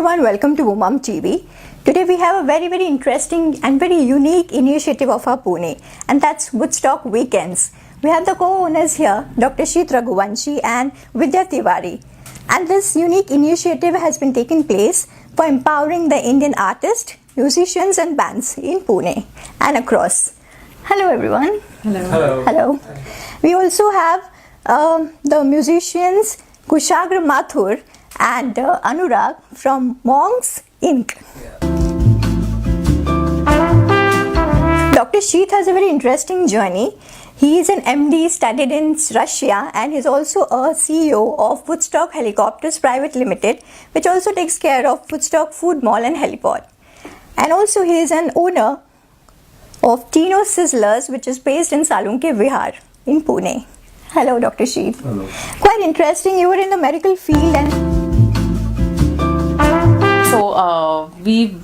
everyone, welcome to Umam TV. Today we have a very interesting and very unique initiative of our Pune, and that's Woodstock Weekends. We have the co-owners here, Dr. Raghuvanshi and Vidhya Tiwari. And this unique initiative has been taking place for empowering the Indian artists, musicians and bands in Pune and across. Hello everyone. Hello. We also have the musicians Kushagra, Mathur and Anurag from Monks Inc. Dr. Sheet has a very interesting journey. He is an MD, studied in Russia, and is also a CEO of Woodstock Helicopters Private Limited, which also takes care of Woodstock Food Mall and Heliport. And also he is an owner of Tino Sizzlers, which is based in Salunke Vihar in Pune. Hello, Dr. Sheet. Hello. Quite interesting. You were in the medical field and... So we've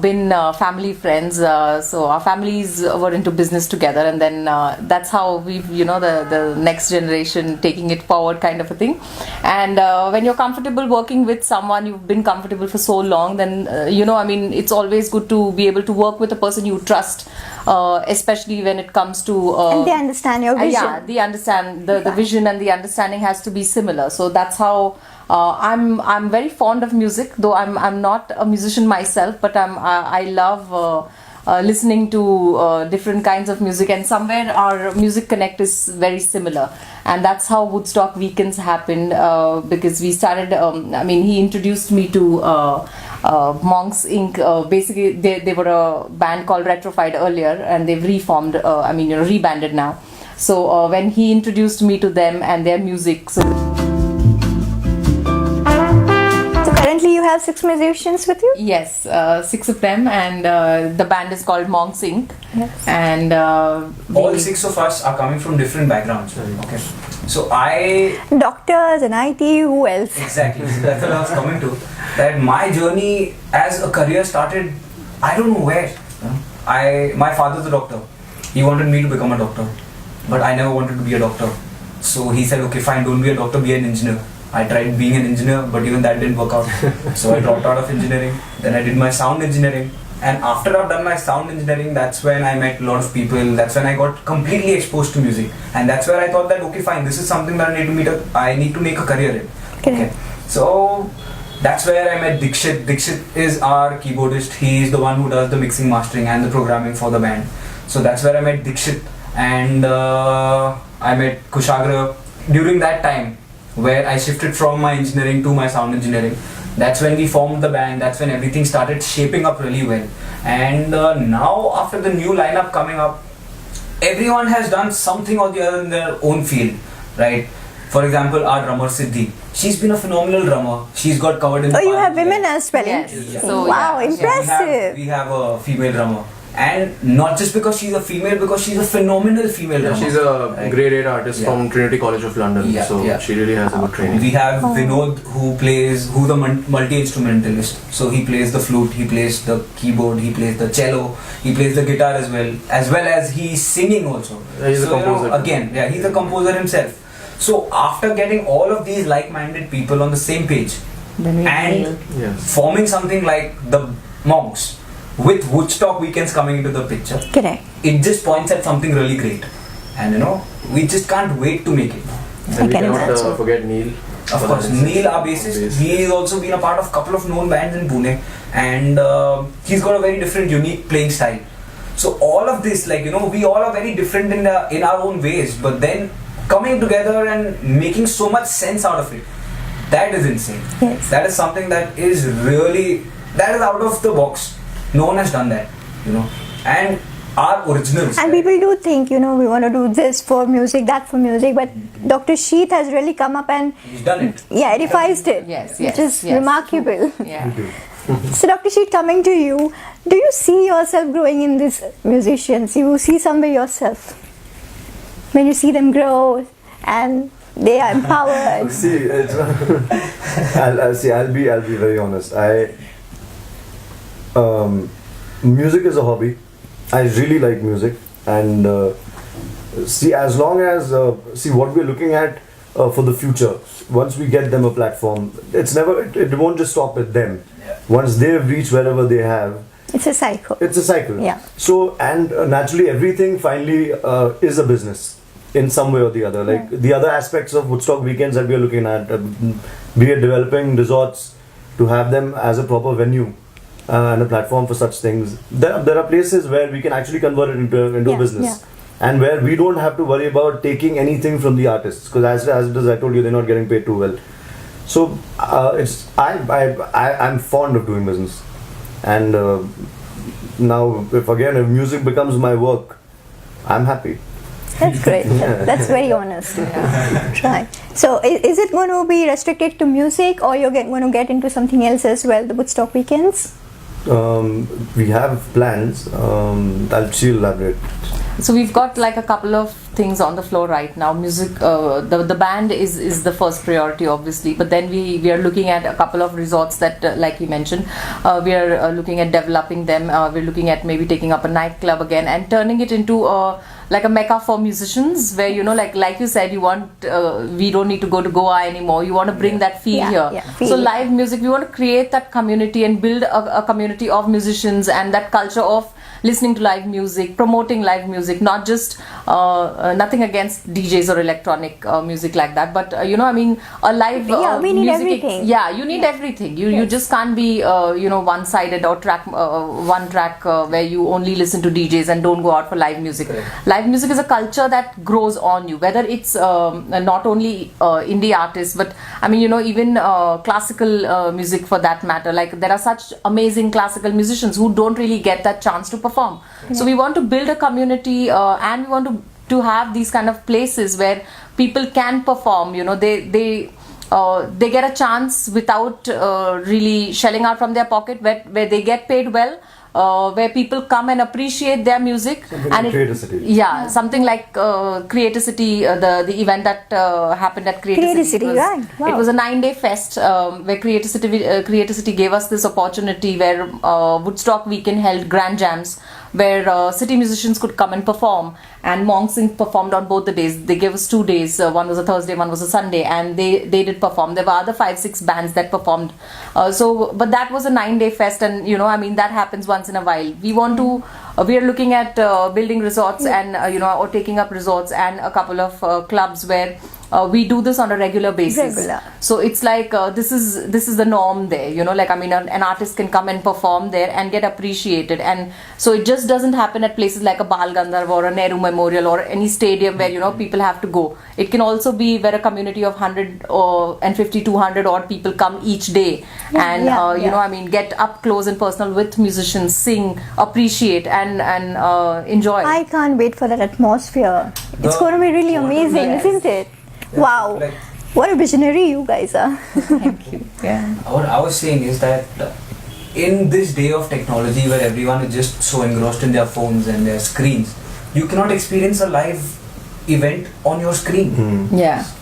been family friends. So our families were into business together, and then that's how we've, the next generation taking it forward kind of a thing. And when you're comfortable working with someone, you've been comfortable for so long, then it's always good to be able to work with a person you trust, especially when it comes to and they understand your vision. The vision and the understanding has to be similar. So that's how I'm very fond of music, though I'm not a musician myself, but I love listening to different kinds of music, and somewhere our music connect is very similar, and that's how Woodstock Weekends happened, because we started, he introduced me to Monks Inc. Basically they were a band called Retrofied earlier, and they've reformed, rebanded now. So when he introduced me to them and their music, Currently you have 6 musicians with you? Yes, 6 of them, and the band is called Monks Inc. Yes. And all 6 of us are coming from different backgrounds. Okay. So doctors and IT, who else? Exactly. So that's what I was coming to. That my journey as a career started, I don't know where. My father's a doctor. He wanted me to become a doctor, but I never wanted to be a doctor. So he said, okay fine, don't be a doctor, be an engineer. I tried being an engineer, but even that didn't work out. So I dropped out of engineering. Then I did my sound engineering. And after I've done my sound engineering, that's when I met a lot of people. That's when I got completely exposed to music. And that's where I thought that, okay fine, this is something that I need to make a career in. Okay. So that's where I met Dikshit. Dikshit is our keyboardist. He is the one who does the mixing, mastering and the programming for the band. So that's where I met Dikshit. And I met Kushagra during that time, where I shifted from my engineering to my sound engineering. That's when we formed the band. That's when everything started shaping up really well. And now after the new lineup coming up, everyone has done something or the other in their own field, right? For example, our drummer Siddhi, she's been a phenomenal drummer. She's got covered in you have women as well? Yes. Yeah. So, wow, yeah. impressive. We have a female drummer. And not just because she's a female, because she's a phenomenal female drummer. She's a grade 8 artist from Trinity College of London, she really has a good training. We have Vinod, who's the multi-instrumentalist. So he plays the flute, he plays the keyboard, he plays the cello, he plays the guitar as well as he's singing also. He's a composer. He's a composer himself. So after getting all of these like-minded people on the same page and forming something like the Monks, with Woodstock Weekends coming into the picture, correct, it just points at something really great, and we just can't wait to make it. And we cannot forget Neil. Of course, Neil, our bassist, he has also been a part of a couple of known bands in Pune, and he's got a very different, unique playing style. So all of this, we all are very different in our own ways, but then coming together and making so much sense out of it, that is insane. Yes. That is something that is out of the box. No one has done that, and our originals. And people do think, we want to do this for music, that for music, but Dr. Sheet has really come up and he's done it. Yeah, revised it. Which is remarkable. Yeah. So Dr. Sheet, coming to you, do you see yourself growing in these musicians? You see somewhere yourself when you see them grow and they are empowered? I'll be very honest. Music is a hobby. I really like music, and as long as what we're looking at for the future. Once we get them a platform, it won't just stop with them. Once they've reached wherever they have, It's a cycle. it's a cycle. Yeah. So, and naturally, everything finally is a business in some way or the other. Like the other aspects of Woodstock Weekends that we are looking at, be it developing resorts to have them as a proper venue and a platform for such things. There are places where we can actually convert it into a business. And where we don't have to worry about taking anything from the artists, because as it is, I told you, they're not getting paid too well. So I'm fond of doing business, and now if music becomes my work, I'm happy. That's great. That's very honest. Right. So is it going to be restricted to music, or you're going to get into something else as well, the Woodstock Weekends? We have plans. She'll elaborate. So we've got like a couple of things on the floor right now. Music, the band is the first priority, obviously, but then we are looking at a couple of resorts that, like you mentioned, we are looking at developing them. We're looking at maybe taking up a nightclub again and turning it into like a mecca for musicians, where like you said, you want we don't need to go to Goa anymore. You want to bring that feel here. So live music, we want to create that community and build a community of musicians and that culture of listening to live music, promoting live music, not just nothing against DJs or electronic music like that, but a live we need music. everything. You need everything. You just can't be one-sided or one track where you only listen to DJs and don't go out for live music. Live music is a culture that grows on you, whether it's not only indie artists, but even classical music for that matter. Like there are such amazing classical musicians who don't really get that chance to perform. So we want to build a community and we want to have these kind of places where people can perform. They get a chance without really shelling out from their pocket, where they get paid well, where people come and appreciate their music. Something like Creativity, the event that happened at Creativity. It was a 9-day fest where Creativity gave us this opportunity, where Woodstock Weekend held grand jams, where city musicians could come and perform, and Monk Singh performed on both the days. They gave us 2 days, one was a Thursday, one was a Sunday, and they did perform. There were other 5-6 bands that performed. But that was a 9-day fest, and that happens once in a while. We are looking at building resorts and or taking up resorts and a couple of clubs where we do this on a regular basis. So it's like this is the norm there. An artist can come and perform there and get appreciated, and so it just doesn't happen at places like a Bal Gandharv or a Nehru Memorial or any stadium where people have to go. It can also be where a community of 100 and 50, 200 odd people come each day and get up close and personal with musicians, sing, appreciate and enjoy. I can't wait for that atmosphere. It's going to be really amazing, isn't it? Wow, what a visionary you guys are. Thank you. What I was saying is that in this day of technology where everyone is just so engrossed in their phones and their screens, you cannot experience a live event on your screen.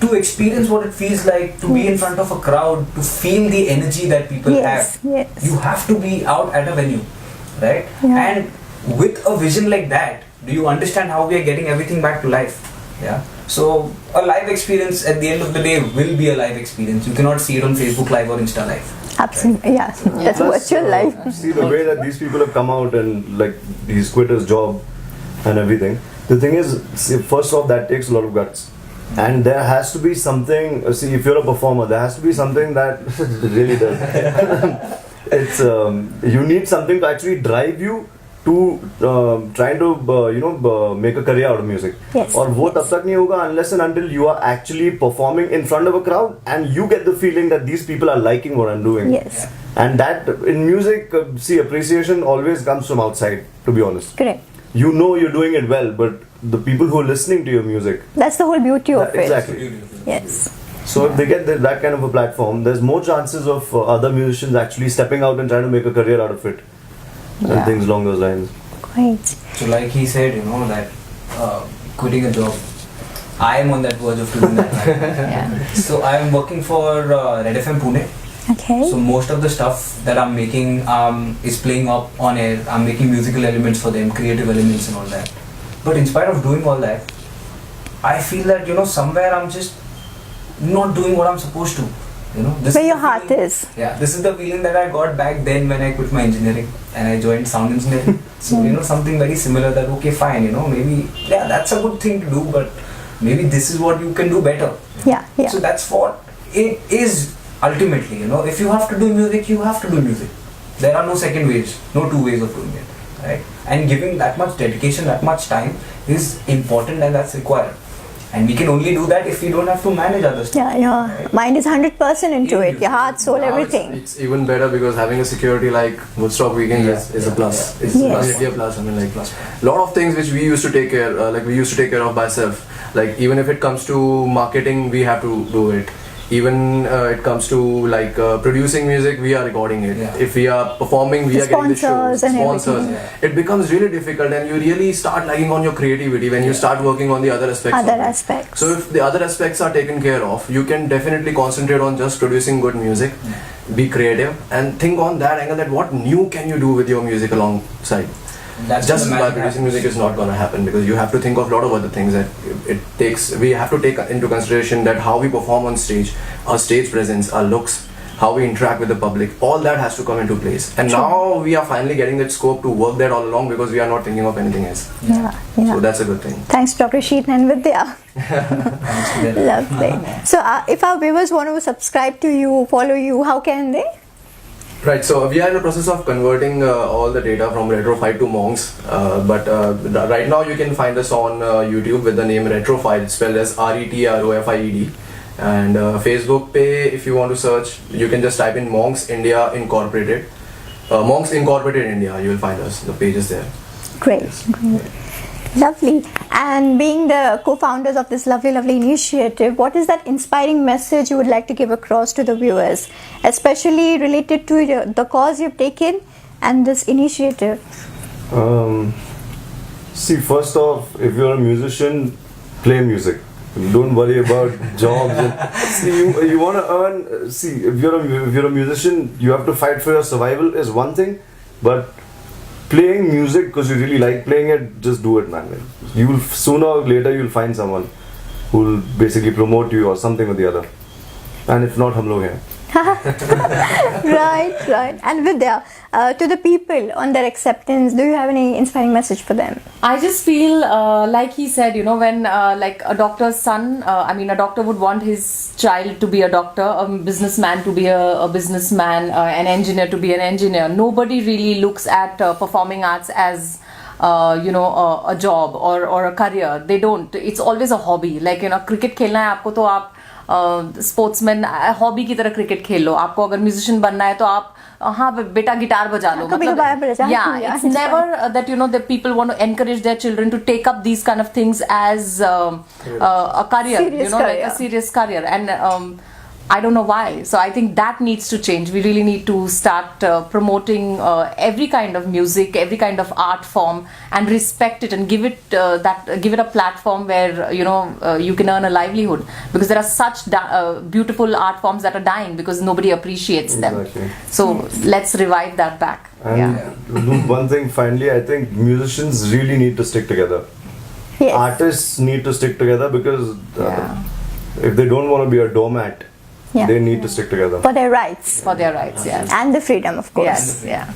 To experience what it feels like to be in front of a crowd, to feel the energy that people have, you have to be out at a venue, right? And with a vision like that, do you understand how we are getting everything back to life? So a live experience at the end of the day will be a live experience. You cannot see it on Facebook Live or Insta Live. Absolutely, that's virtual life. See the way that these people have come out and like he's quit his job and everything. The thing is, first off, that takes a lot of guts. And there has to be something, if you're a performer, there has to be something that really does. It's you need something to actually drive you to trying to make a career out of music. Or वो तब तक नहीं होगा unless and until you are actually performing in front of a crowd and you get the feeling that these people are liking what I'm doing. And that in music, appreciation always comes from outside, to be honest. Correct. You know you're doing it well, but the people who are listening to your music, that's the whole beauty of it. Exactly. Yes. So if they get that kind of a platform, there's more chances of other musicians actually stepping out and trying to make a career out of it. And things along those lines. Great. So like he said, that quitting a job, I am on that verge of doing that right now. So I am working for Red FM Pune. Okay. So most of the stuff that I'm making is playing up on air. I'm making musical elements for them, creative elements and all that. But in spite of doing all that, I feel that somewhere I'm just not doing what I'm supposed to. You know, this Where is your the heart feeling- is. Yeah, this is the feeling that I got back then when I quit my engineering and I joined sound engineering. So, you know, something very similar that, okay, fine, you know, maybe, yeah, that's a good thing to do, but maybe this is what you can do better. Yeah, yeah. So that's what it is ultimately, you know. If you have to do music, you have to do music. There are no second ways, no two ways of doing it, right? And giving that much dedication, that much time is important and that's required. And we can only do that if we don't have to manage other stuff. Yeah, your mind is 100% into it. Your heart, soul, Now everything. It's even better because having a security like Woodstock Weekends is a plus. It's Yes. definitely a plus. I mean, like a lot of things which we used to take care, we used to take care of by ourselves. Like even if it comes to marketing, we have to do it. Even it comes to producing music, we are recording it. Yeah. If we are performing, we The are getting the sponsors shows, and sponsors. everything. It becomes really difficult, and you really start lagging on your creativity when you start working on the other aspects. Other of it. aspects. So if the other aspects are taken care of, you can definitely concentrate on just producing good music, be creative, and think on that angle that what new can you do with your music alongside. That's Just when the by magic producing happens. music is not going to happen because you have to think of a lot of other things that it takes. We have to take into consideration that how we perform on stage, our stage presence, our looks, how we interact with the public, all that has to come into place. And now we are finally getting that scope to work that all along because we are not thinking of anything else. Yeah, yeah. So that's a good thing. Thanks, Dr. Sheet and Vidya. Thanks to them. Lovely. So, if our viewers want to subscribe to you, follow you, how can they? Right, so we are in the process of converting all the data from Retrofied to Monks, but right now you can find us on YouTube with the name Retrofied, spelled as RETROFIED, and Facebook page, if you want to search, you can just type in Monks India Incorporated, Monks Incorporated India, you will find us, the page is there. Great, great. Lovely. And being the co-founders of this lovely, lovely initiative, what is that inspiring message you would like to give across to the viewers, especially related to the cause you've taken and this initiative? See, first off, if you're a musician, play music. Don't worry about jobs. See, you want to earn. See, if you're a musician, you have to fight for your survival is one thing, but playing music because you really like playing it, just do it, man. You will sooner or later you'll find someone who will basically promote you or something or the other. And if not, hum log hain. Right, right. And Vidya, to the people on their acceptance, do you have any inspiring message for them? I just feel like he said, you know, when like a doctor's son, a doctor would want his child to be a doctor, a businessman to be a businessman, an engineer to be an engineer. Nobody really looks at performing arts as a job or a career. They don't. It's always a hobby. Like, you know, cricket खेलना है आपको तो आप sportsman hobby की तरह cricket खेल लो. आपको अगर म्यूजिशियन बनना है तो आप हाँ बेटा गिटार बजा लो. Yeah, it's never that, you know, the people want to encourage their children to take up these kind of things as a career, Serious you know, career. like a serious career. And I don't know why. So I think that needs to change. We really need to start promoting every kind of music, every kind of art form, and respect it and give it a platform where you can earn a livelihood. Because there are such beautiful art forms that are dying because nobody appreciates them. Exactly. So let's revive that back. And one thing finally, I think musicians really need to stick together. Yes. Artists need to stick together because if they don't want to be a doormat, they need to stick together. For their rights. For their rights, yes. And the freedom, of course. Yes, yeah.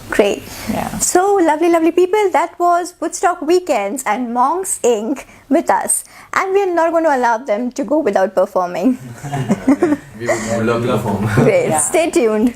Great. Yeah. So, lovely, lovely people, that was Woodstock Weekends and Monks Inc. with us. And we are not going to allow them to go without performing. We would love to perform. Great. Yeah. Stay tuned.